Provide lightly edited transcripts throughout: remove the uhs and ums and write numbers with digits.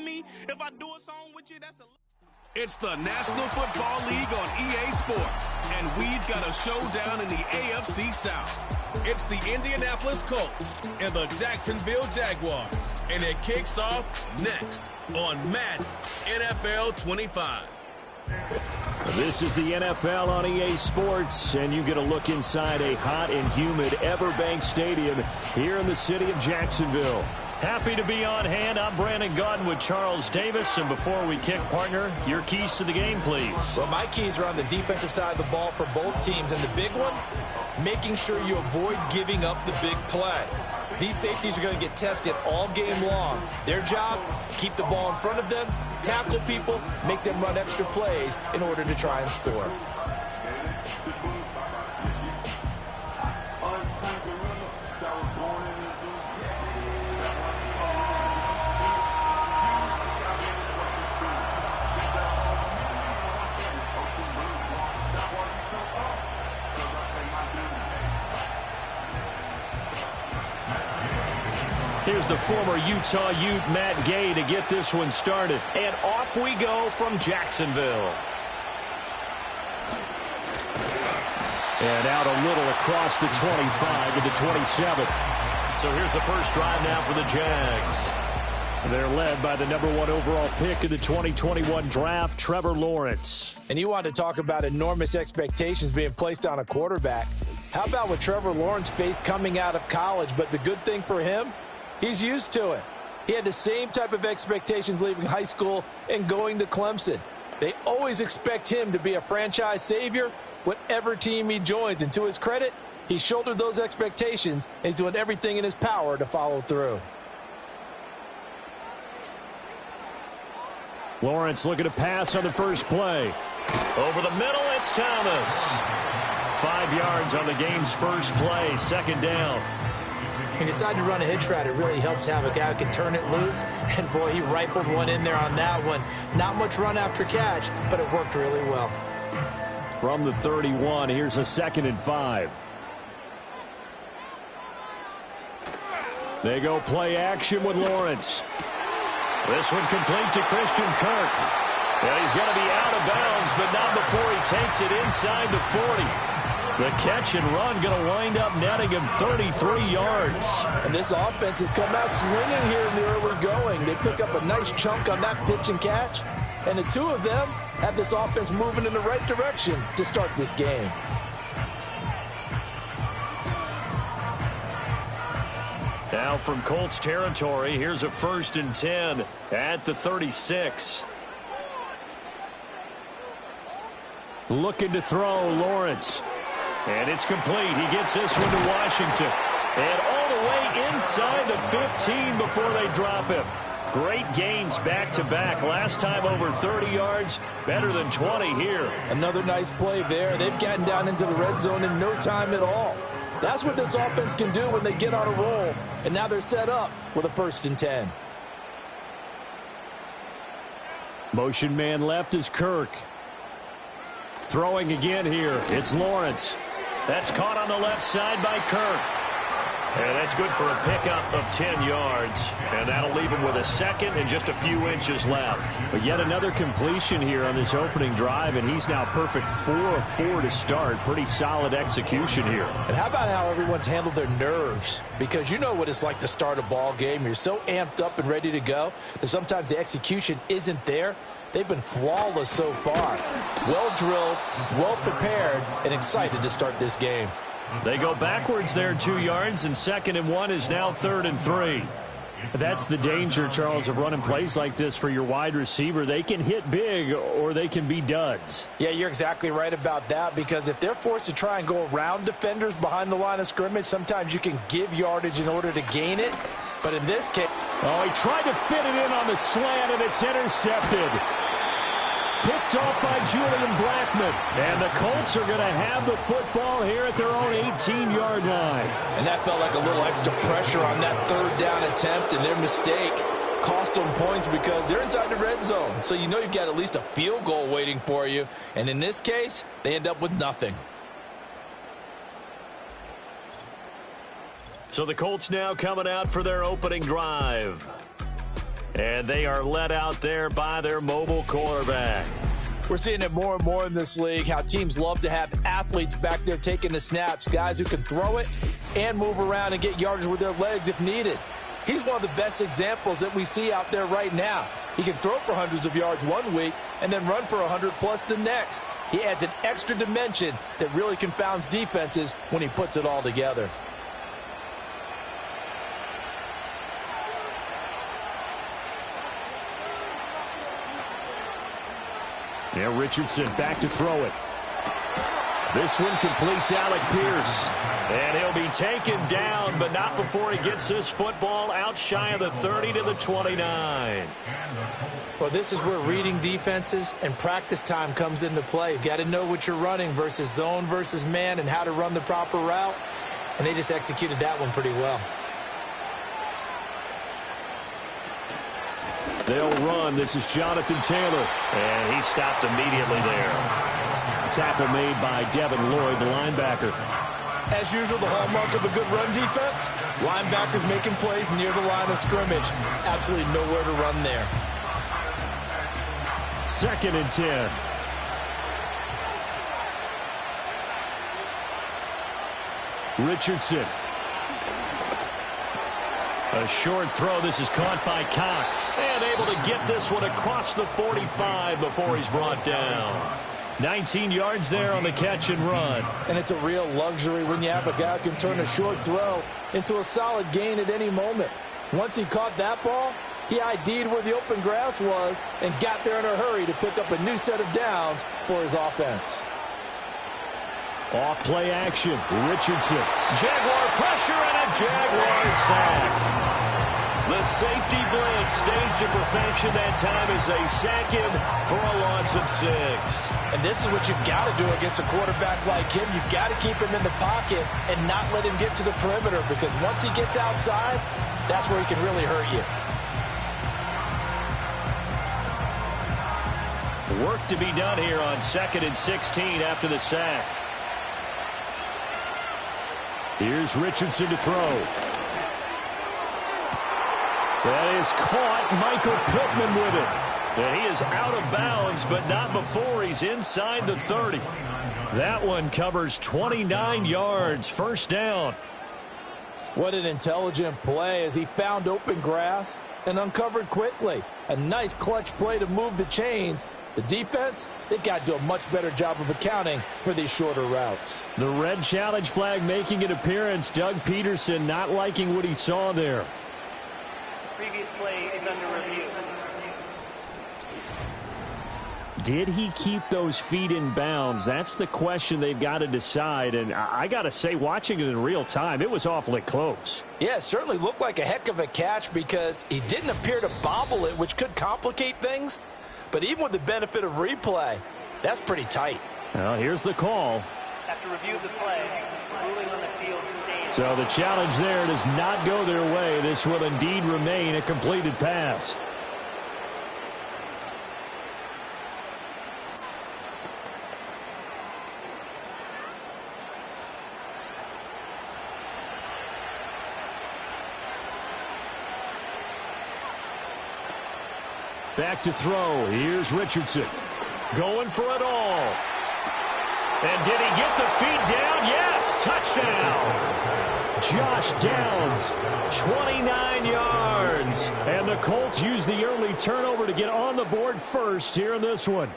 me. If I do a song with you, that's a... It's the National Football League on EA Sports, and we've got a showdown in the AFC South. It's the Indianapolis Colts and the Jacksonville Jaguars, and it kicks off next on Madden NFL 25. This is the NFL on EA Sports, and you get a look inside a hot and humid Everbank Stadium here in the city of Jacksonville. Happy to be on hand. I'm Brandon Gaudin with Charles Davis. And before we kick, partner, your keys to the game, please. Well, my keys are on the defensive side of the ball for both teams. And the big one, making sure you avoid giving up the big play. These safeties are going to get tested all game long. Their job, keep the ball in front of them, tackle people, make them run extra plays in order to try and score. Here's the former Utah Ute, Matt Gay, to get this one started. And off we go from Jacksonville. And out a little across the 25 to the 27. So here's the first drive now for the Jags. They're led by the #1 overall pick in the 2021 draft, Trevor Lawrence. And you want to talk about enormous expectations being placed on a quarterback. How about what Trevor Lawrence faced coming out of college? But the good thing for him, he's used to it. He had the same type of expectations leaving high school and going to Clemson. They always expect him to be a franchise savior, whatever team he joins. And to his credit, he shouldered those expectations and he's doing everything in his power to follow through. Lawrence looking to pass on the first play. Over the middle, it's Thomas. 5 yards on the game's first play, second down. He decided to run a hitch route. It really helps to have a guy who can turn it loose. And, boy, he rifled one in there on that one. Not much run after catch, but it worked really well. From the 31, here's a 2nd and 5. They go play action with Lawrence. This one complete to Christian Kirk. And he's going to be out of bounds, but not before he takes it inside the 40. The catch and run going to wind up netting him 33 yards. And this offense has come out swinging here in the early going. They pick up a nice chunk on that pitch and catch. And the two of them have this offense moving in the right direction to start this game. Now from Colts territory, here's a 1st and 10 at the 36. Looking to throw, Lawrence. And it's complete. He gets this one to Washington. And all the way inside the 15 before they drop him. Great gains back-to-back. Last time over 30 yards, better than 20 here. Another nice play there. They've gotten down into the red zone in no time at all. That's what this offense can do when they get on a roll. And now they're set up with a 1st and 10. Motion man left is Kirk. Throwing again here. It's Lawrence. That's caught on the left side by Kirk. And that's good for a pickup of 10 yards. And that'll leave him with a 2nd and just a few inches left. But yet another completion here on this opening drive, and he's now perfect 4 of 4 to start. Pretty solid execution here. And how about how everyone's handled their nerves? Because you know what it's like to start a ball game. You're so amped up and ready to go that sometimes the execution isn't there. They've been flawless so far. Well drilled, well prepared, and excited to start this game. They go backwards there 2 yards, and 2nd and 1 is now 3rd and 3. That's the danger, Charles, of running plays like this for your wide receiver. They can hit big or they can be duds. Yeah, you're exactly right about that, because if they're forced to try and go around defenders behind the line of scrimmage, sometimes you can give yardage in order to gain it. But in this case... Oh, he tried to fit it in on the slant, and it's intercepted. Picked off by Julian Blackmon. And the Colts are going to have the football here at their own 18-yard line. And that felt like a little extra pressure on that 3rd down attempt, and their mistake cost them points because they're inside the red zone. So you know you've got at least a field goal waiting for you. And in this case, they end up with nothing. So the Colts now coming out for their opening drive. And they are led out there by their mobile quarterback. We're seeing it more and more in this league, how teams love to have athletes back there taking the snaps, guys who can throw it and move around and get yardage with their legs if needed. He's one of the best examples that we see out there right now. He can throw for hundreds of yards one week and then run for 100+ the next. He adds an extra dimension that really confounds defenses when he puts it all together. Now Richardson back to throw it. This one completes Alec Pierce. And he'll be taken down, but not before he gets this football out shy of the 30 to the 29. Well, this is where reading defenses and practice time comes into play. You've got to know what you're running versus zone versus man and how to run the proper route. And they just executed that one pretty well. They'll run. This is Jonathan Taylor. And he stopped immediately there. Tackle made by Devin Lloyd, the linebacker. As usual, the hallmark of a good run defense, linebackers making plays near the line of scrimmage. Absolutely nowhere to run there. 2nd and 10. Richardson. A short throw. This is caught by Cox. And able to get this one across the 45 before he's brought down. 19 yards there on the catch and run. And it's a real luxury when you have a guy who can turn a short throw into a solid gain at any moment. Once he caught that ball, he ID'd where the open grass was and got there in a hurry to pick up a new set of downs for his offense. Off play action. Richardson. Jaguar pressure and a Jaguar sack. The safety blitz staged to perfection that time as they sack him for a loss of 6. And this is what you've got to do against a quarterback like him. You've got to keep him in the pocket and not let him get to the perimeter, because once he gets outside, that's where he can really hurt you. Work to be done here on 2nd and 16 after the sack. Here's Richardson to throw. That is caught. Michael Pittman with it. And he is out of bounds, but not before he's inside the 30. That one covers 29 yards. First down. What an intelligent play as he found open grass and uncovered quickly. A nice clutch play to move the chains. The defense, they've got to do a much better job of accounting for these shorter routes. The red challenge flag making an appearance. Doug Peterson not liking what he saw there. Previous play is under review. Did he keep those feet in bounds? That's the question they've got to decide. And I got to say, watching it in real time, it was awfully close. Yeah, it certainly looked like a heck of a catch because he didn't appear to bobble it, which could complicate things. But even with the benefit of replay, that's pretty tight. Well, here's the call. After review of the play, ruling on the field stands. So the challenge there does not go their way. This will indeed remain a completed pass. Back to throw. Here's Richardson. Going for it all. And did he get the feet down? Yes, touchdown. Josh Downs, 29 yards. And the Colts use the early turnover to get on the board first here in this one.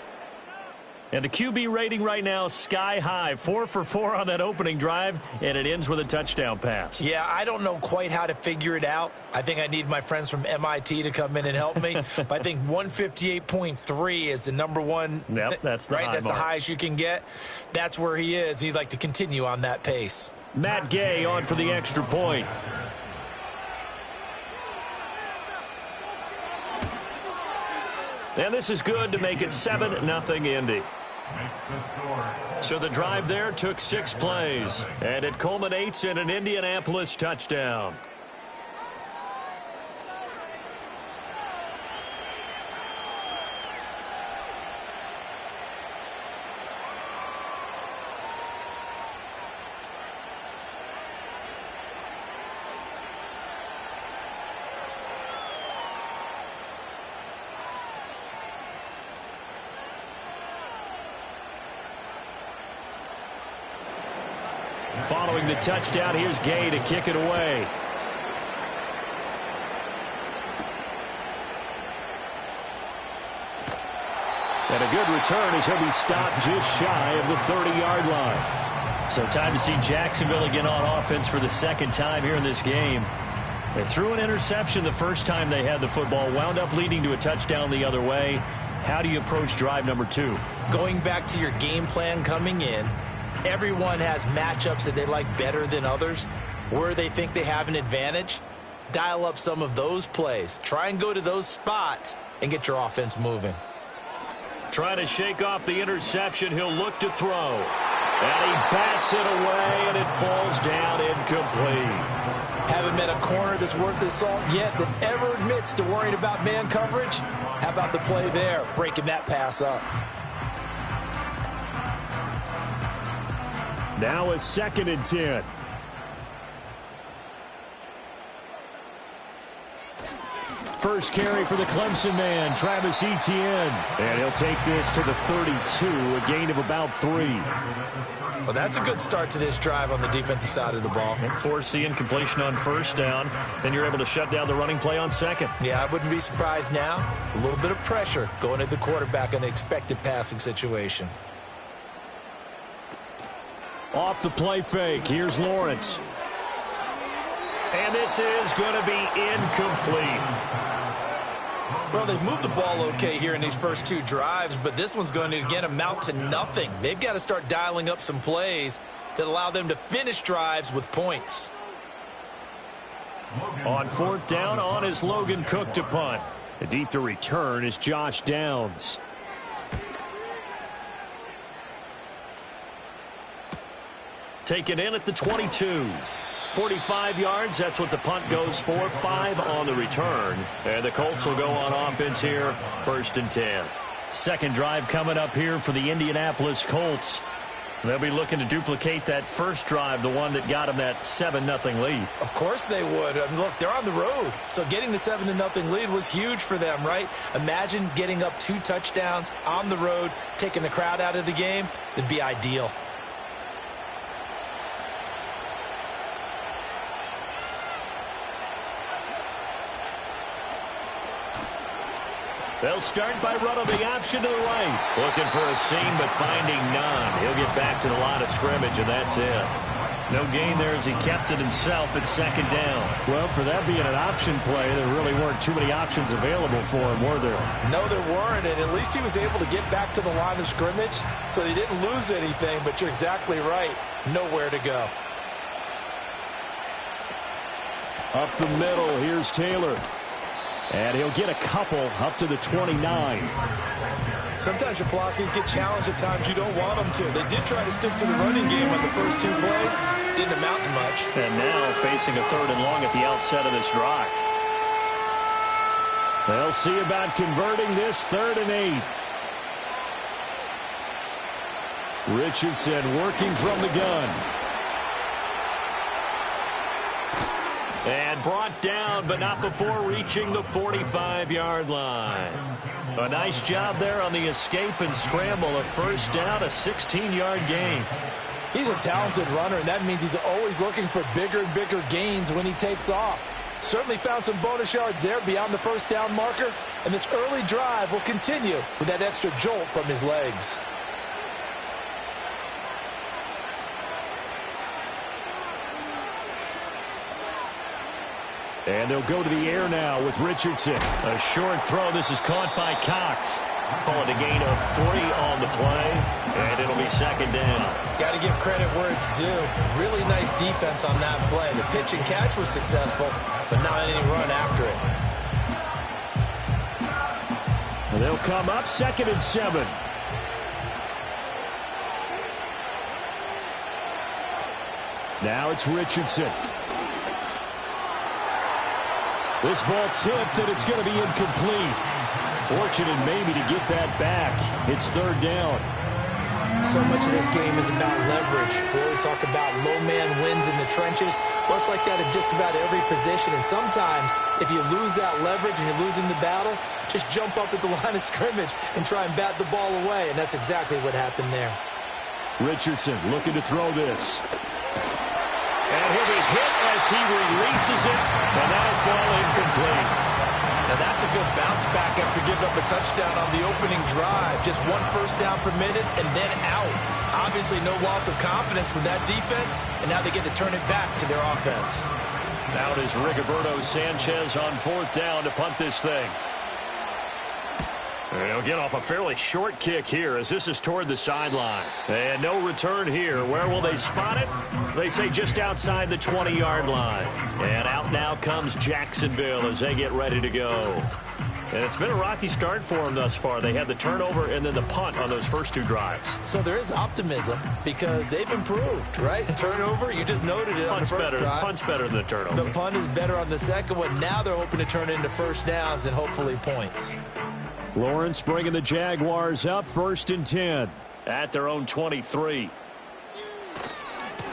And the QB rating right now, sky high. 4 for 4 on that opening drive, and it ends with a touchdown pass. Yeah, I don't know quite how to figure it out. I think I need my friends from MIT to come in and help me. But I think 158.3 is the number one. Yep, that's the right. high That's mark. the highest you can get. That's where he is. He'd like to continue on that pace. Matt Gay on for the extra point. And this is good to make it 7-0 Indy. So the drive there took 6 plays, and it culminates in an Indianapolis touchdown. following the touchdown, here's Gay to kick it away. And a good return as he'll be stopped just shy of the 30-yard line. So time to see Jacksonville again on offense for the second time here in this game. They threw an interception the first time they had the football, wound up leading to a touchdown the other way. How do you approach drive number 2? Going back to your game plan coming in, everyone has matchups that they like better than others. Where they think they have an advantage, dial up some of those plays. Try and go to those spots and get your offense moving. Trying to shake off the interception. He'll look to throw. And he bats it away, and it falls down incomplete. Haven't met a corner that's worth the salt yet that ever admits to worrying about man coverage. How about the play there, breaking that pass up? Now a 2nd and 10. First carry for the Clemson man, Travis Etienne. And he'll take this to the 32, a gain of about 3. Well, that's a good start to this drive on the defensive side of the ball. And force the incompletion on first down. Then you're able to shut down the running play on second. Yeah, I wouldn't be surprised now. A little bit of pressure going at the quarterback in an expected passing situation. Off the play fake, here's Lawrence. And this is going to be incomplete. Well, they've moved the ball okay here in these first 2 drives, but this one's going to, again, amount to nothing. They've got to start dialing up some plays that allow them to finish drives with points. On 4th down, on is Logan Cook to punt. The deep to return is Josh Downs. Taken in at the 22. 45 yards, that's what the punt goes for. 5 on the return. And the Colts will go on offense here, 1st and 10. Second drive coming up here for the Indianapolis Colts. They'll be looking to duplicate that first drive, the one that got them that 7-0 lead. Of course they would. I mean, look, they're on the road. So getting the 7-0 lead was huge for them, right? Imagine getting up 2 touchdowns on the road, taking the crowd out of the game. It'd be ideal. They'll start by running the option to the right. Looking for a seam, but finding none. He'll get back to the line of scrimmage, and that's it. No gain there as he kept it himself at 2nd down. Well, for that being an option play, there really weren't too many options available for him, were there? No, there weren't, and at least he was able to get back to the line of scrimmage, so he didn't lose anything, but you're exactly right. Nowhere to go. Up the middle, here's Taylor. And he'll get a couple up to the 29. Sometimes your philosophies get challenged at times you don't want them to. They did try to stick to the running game on the first 2 plays. Didn't amount to much. And now facing a 3rd and long at the outset of this drive. They'll see about converting this 3rd and 8. Richardson working from the gun. And brought down, but not before reaching the 45-yard line. A nice job there on the escape and scramble. A 1st down, a 16-yard gain. He's a talented runner, and that means he's always looking for bigger and bigger gains when he takes off. Certainly found some bonus yards there beyond the 1st down marker, and this early drive will continue with that extra jolt from his legs. And they'll go to the air now with Richardson. A short throw. This is caught by Cox. Call it a gain of 3 on the play, and it'll be 2nd down. Got to give credit where it's due. Really nice defense on that play. The pitch and catch was successful, but not any run after it. And they'll come up 2nd and 7. Now it's Richardson. This ball tipped, and it's going to be incomplete. Fortunate maybe to get that back. It's 3rd down. So much of this game is about leverage. We always talk about low man wins in the trenches. Well, it's like that in just about every position. And sometimes, if you lose that leverage and you're losing the battle, just jump up at the line of scrimmage and try and bat the ball away. And that's exactly what happened there. Richardson looking to throw this. And he'll be hit as he releases it, and that'll fall incomplete. Now that's a good bounce back after giving up a touchdown on the opening drive. Just one first down permitted and then out. Obviously no loss of confidence with that defense, and now they get to turn it back to their offense. Out is Rigoberto Sanchez on 4th down to punt this thing. They'll get off a fairly short kick here as this is toward the sideline. And no return here. Where will they spot it? They say just outside the 20-yard line. And out now comes Jacksonville as they get ready to go. And it's been a rocky start for them thus far. They had the turnover and then the punt on those first 2 drives. So there is optimism because they've improved, right? Turnover, you just noted it on the first drive. Punt's better than the turnover. The punt is better on the second one. Now they're hoping to turn into first downs and hopefully points. Lawrence bringing the Jaguars up 1st and 10 at their own 23.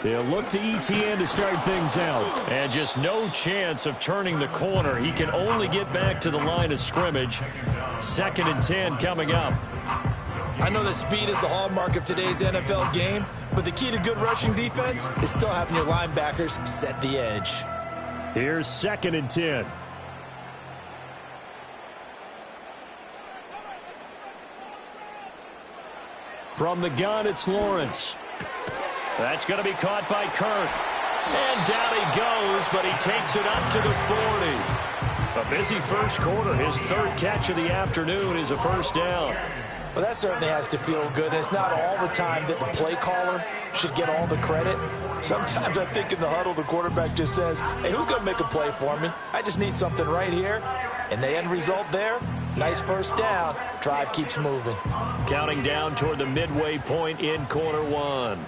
They'll look to ETN to start things out. And just no chance of turning the corner. He can only get back to the line of scrimmage. 2nd and 10 coming up. I know that speed is the hallmark of today's NFL game, but the key to good rushing defense is still having your linebackers set the edge. Here's 2nd and 10. From the gun, it's Lawrence. That's going to be caught by Kirk. And down he goes, but he takes it up to the 40. A busy first quarter. His 3rd catch of the afternoon is a first down. Well, that certainly has to feel good. It's not all the time that the play caller should get all the credit. Sometimes I think in the huddle, the quarterback just says, hey, who's going to make a play for me? I just need something right here. And the end result there, nice first down. Drive keeps moving. Counting down toward the midway point in quarter 1.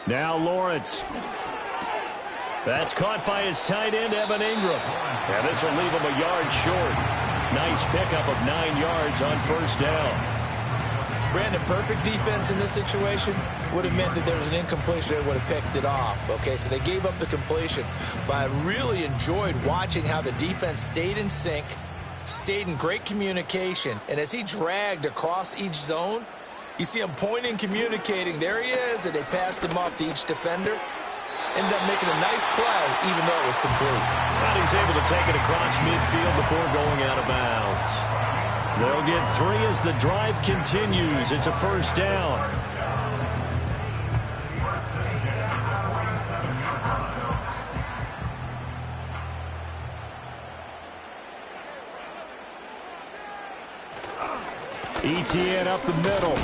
Now Lawrence. That's caught by his tight end, Evan Ingram. And this will leave him a yard short. Nice pickup of 9 yards on first down. Brandon, perfect defense in this situation would have meant that there was an incompletion that would have picked it off. Okay, so they gave up the completion. But I really enjoyed watching how the defense stayed in sync, stayed in great communication. And as he dragged across each zone, you see him pointing, communicating. There he is, and they passed him off to each defender. Ended up making a nice play, even though it was complete. And he's able to take it across midfield before going out of bounds. They'll get 3 as the drive continues. It's a first down. ETN up the middle.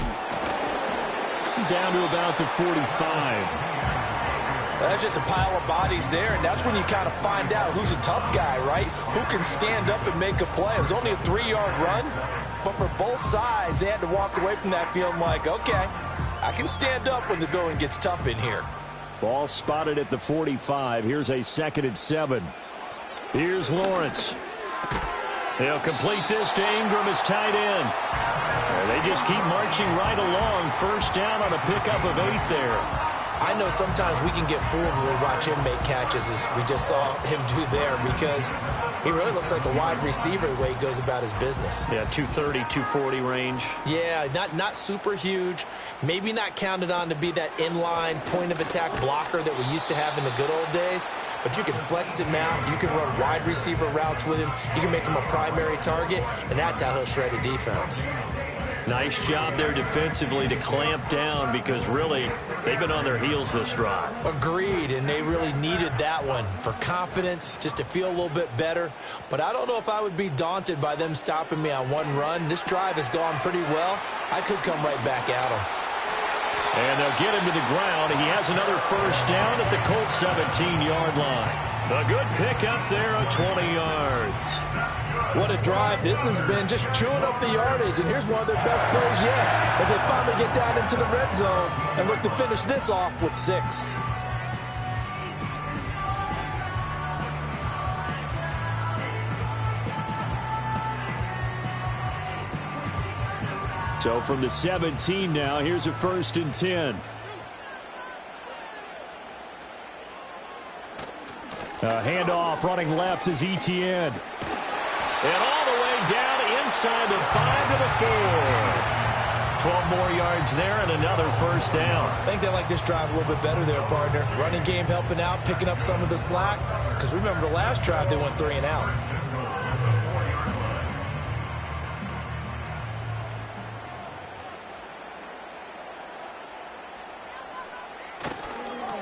Down to about the 45. That's just a pile of bodies there, and that's when you kind of find out who's a tough guy, right? Who can stand up and make a play. It was only a 3-yard run, but for both sides, they had to walk away from that feeling like, okay, I can stand up when the going gets tough in here. Ball spotted at the 45. Here's a 2nd and 7. Here's Lawrence. They'll complete this to Ingram as tight end. They just keep marching right along. First down on a pickup of 8 there. I know sometimes we can get fooled when we watch him make catches, as we just saw him do there, because he really looks like a wide receiver the way he goes about his business. Yeah, 230, 240 range. Yeah, not super huge. Maybe not counted on to be that inline point-of-attack blocker that we used to have in the good old days, but you can flex him out. You can run wide receiver routes with him. You can make him a primary target, and that's how he'll shred a defense. Nice job there defensively to clamp down, because really they've been on their heels this drive. Agreed, and they really needed that one for confidence, just to feel a little bit better. But I don't know if I would be daunted by them stopping me on one run. This drive has gone pretty well. I could come right back at them. And they'll get him to the ground. He has another first down at the Colts 17-yard line. A good pickup there of 20 yards. What a drive this has been, just chewing up the yardage. And here's one of their best plays yet as they finally get down into the red zone and look to finish this off with 6. So from the 17 now, here's a 1st and 10. A handoff running left is ETN. And all the way down inside the 5 to the 4. 12 more yards there and another first down. I think they like this drive a little bit better there, partner. Running game helping out, picking up some of the slack. Because remember the last drive, they went 3 and out.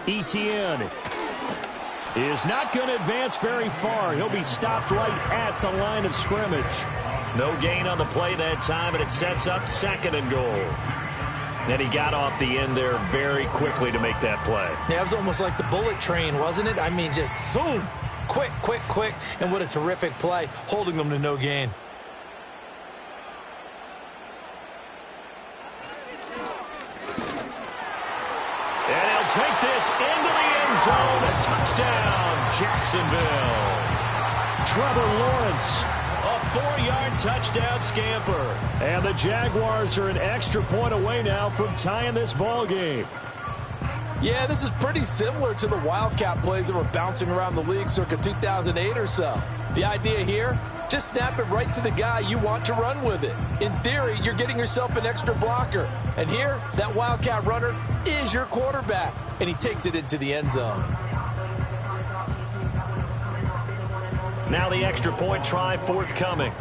Etienne is not going to advance very far. He'll be stopped right at the line of scrimmage. No gain on the play that time, and it sets up 2nd and goal. And he got off the end there very quickly to make that play. Yeah, it was almost like the bullet train, wasn't it? I mean, just zoom. Quick, quick, quick. And what a terrific play, holding them to no gain. And he'll take this into the end zone. A touchdown, Jacksonville. Trevor Lawrence, a 4-yard touchdown scamper. And the Jaguars are an extra point away now from tying this ball game. Yeah, this is pretty similar to the Wildcat plays that were bouncing around the league circa 2008 or so. The idea here, just snap it right to the guy you want to run with it. In theory, you're getting yourself an extra blocker. And here, that Wildcat runner is your quarterback. And he takes it into the end zone. Now the extra point try forthcoming.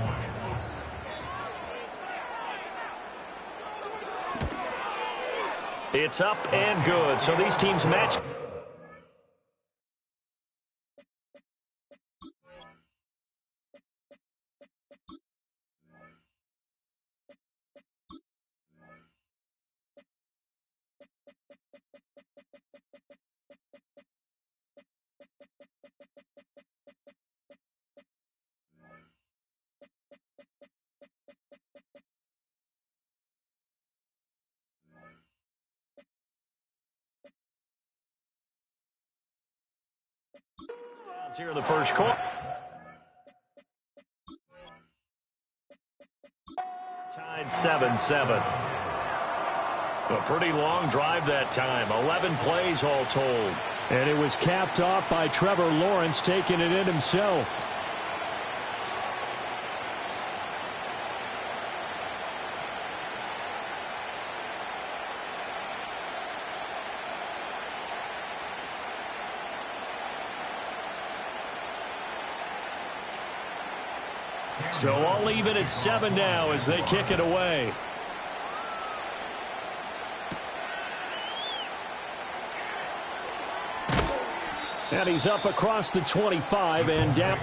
It's up and good. So these teams match. Here in the first quarter. Tied 7-7. A pretty long drive that time. 11 plays all told. And it was capped off by Trevor Lawrence taking it in himself. So all even at 7 now as they kick it away. And he's up across the 25 and down.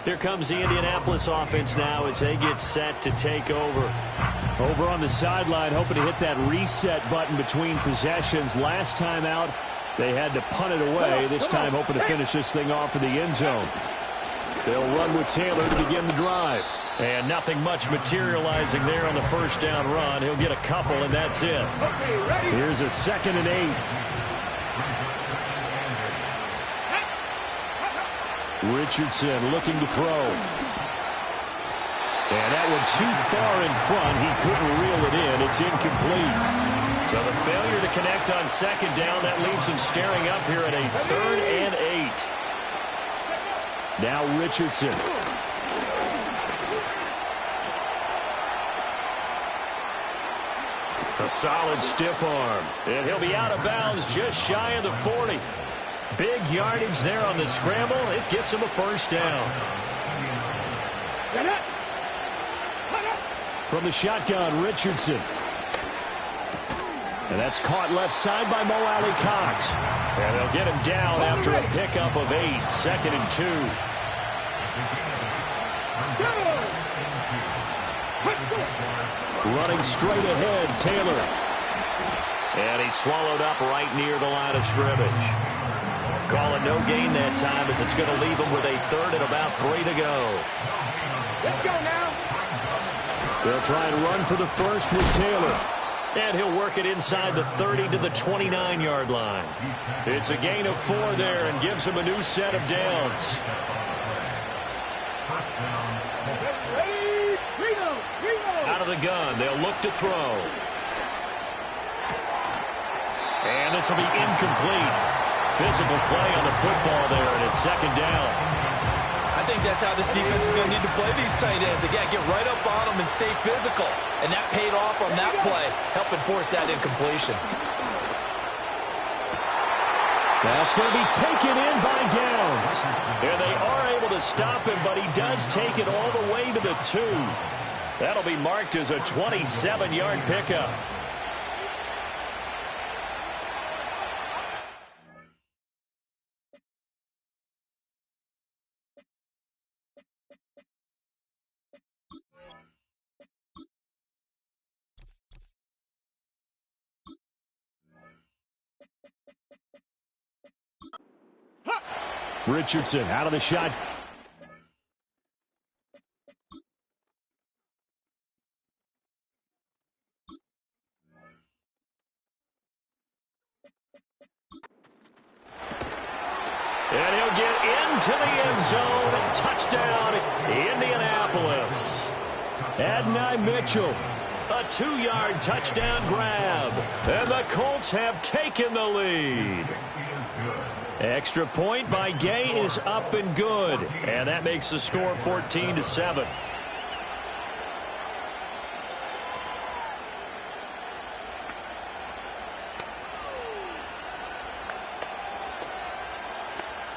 Here comes the Indianapolis offense now as they get set to take over. Over on the sideline, hoping to hit that reset button between possessions. Last time out, they had to punt it away. This time hoping to finish this thing off in the end zone. They'll run with Taylor to begin the drive. And nothing much materializing there on the first down run. He'll get a couple, and that's it. Here's a 2nd and 8. Richardson looking to throw. And that one too far in front. He couldn't reel it in. It's incomplete. So the failure to connect on 2nd down, that leaves him staring up here at a 3rd and 8. Now Richardson. A solid stiff arm. And he'll be out of bounds just shy of the 40. Big yardage there on the scramble. It gets him a first down. From the shotgun, Richardson. And that's caught left side by Mo Alley Cox. And they'll get him down after a pickup of 8. 2nd and 2. Running straight ahead, Taylor. And he's swallowed up right near the line of scrimmage. Calling no gain that time as it's going to leave him with a 3rd and about 3 to go. Let's go now. They'll try and run for the first with Taylor. And he'll work it inside the 30 to the 29-yard line. It's a gain of 4 there and gives him a new set of downs. Out of the gun, they'll look to throw. And this will be incomplete. Physical play on the football there, and it's second down. I think that's how this defense is going to need to play these tight ends. Again, get right up on them and stay physical. And that paid off on that play, helping force that incompletion. That's going to be taken in by Downs. And they are able to stop him, but he does take it all the way to the 2. That'll be marked as a 27-yard pickup. Richardson out of the shot. And he'll get into the end zone. Touchdown, Indianapolis. Adonai Mitchell, a 2-yard touchdown grab. And the Colts have taken the lead. Extra point by Gay is up and good. And that makes the score 14-7.